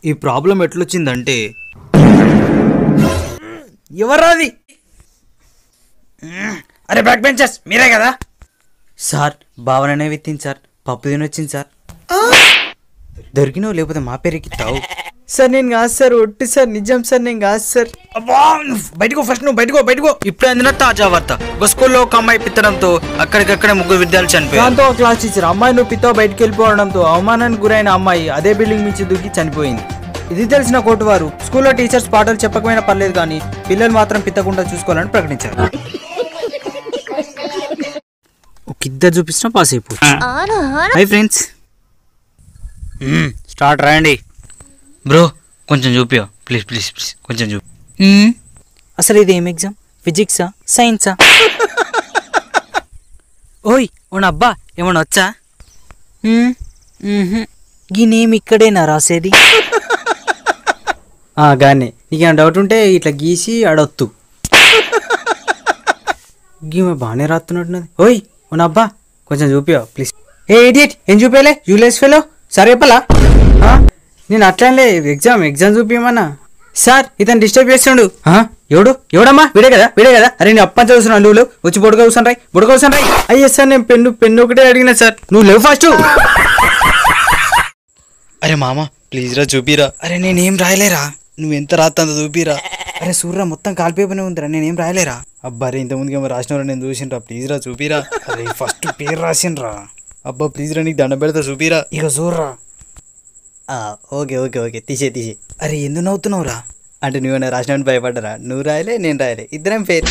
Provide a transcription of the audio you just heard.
ఈ ప్రాబ్లం ఎట్లొచ్చిందంటే ఎవరాది? అరే back benchers మీరే కదా సార్ భావననే విత్తింది సార్, పప్పు తినొచ్చింది సార్. దొరికినావు లేకపోతే మా పేరుకి తావు. సార్ నేను కాదు సార్, ఒట్టి సార్, నిజం సార్ నేను కాదు సార్. బయటకు ఫస్ట్ నువ్వు బయటకు. ఇప్పుడు అందిన తాజా వార్త. ఒక స్కూల్లో ఒక అమ్మాయి పిత్తడంతో అక్కడికక్కడే 3 విద్యార్థులు చనిపోయారు. దాంతో క్లాస్ టీచర్ అమ్మాయి నువ్వు పిత్తో బయటకు వెళ్ళిపోవడంతో అవమానానికి గురైన అమ్మాయి అదే బిల్డింగ్ నుంచి దూకి చనిపోయింది. ఇది తెలిసిన కోర్టు వారు స్కూల్లో టీచర్స్ పాఠాలు చెప్పకపోయినా పర్లేదు కానీ పిల్లలు మాత్రం పిత్తకుండా చూసుకోవాలని ప్రకటించారు. ఒక ఇద్దరు చూపించిన పాస్ అయిపోవచ్చు. హై ఫ్రెండ్స్, స్టార్ట్ రాయండి. బ్రో కొంచెం చూపియో ప్లీజ్ కొంచెం చూపి. అసలు ఇది ఏం ఎగ్జామ్? ఫిజిక్సా సైన్సా? ఓయ్ ఓనబ్బా ఏమన్నా వచ్చా? ఈ నేమ్ ఇక్కడేనా రాసేది? గానే నీకేమైనా డౌట్ ఉంటే ఇట్లా గీసి అడొత్తు. గీమె బాగానే రాస్తున్నట్టున్నది. ఓయ్ ఓనబ్బా కొంచెం చూపియో ప్లీజ్. ఏ ఇడియట్ ఏం చూపేలే యూలెస్ ఫెలో. సరే చెప్పలా? నేను అట్లానే ఎగ్జామ్ చూపించమన్నా. సార్ ఇతను డిస్టర్బ్ చేస్తుండు. ఎవడమ్మా? వీడే కదా. అరే నేను అప్పని చదువుతున్నాను, నువ్వు వచ్చి బొడక కూర్చొని రాయి. అయ్యే సార్ నేను పెన్ను ఒకటే అడిగినా సార్, నువ్వు లేవు ఫస్ట్. అరే మామ ప్లీజ్ రా చూపిరా. అరే నేనేం రాయలేరా. నువ్వు ఎంత రాత్తంత చూపిరా. అరే సూర్రా మొత్తం కాలిపోయిపోయి ఉందిరా, నేనేం రాయలేరా. అబ్బా రే ఇంతకుముందుకు ఏమో రాసినవరా, నేను చూసిండ్రా, ప్లీజ్ రా చూపిరా. అరే ఫస్ట్ పేరు రాసిండ్రా. అబ్బా ప్లీజ్ రా, నీకు దండం పెడతా చూపిరా. ఇక చూర్రా. ఓకే తీసే. అరే ఎందుకు నవ్వుతున్నావురా? అంటే నువ్వు రాసినవని భయపడ్డరా? నువ్వు రాయలే నేను రాయలే, ఇద్దరం పేరు.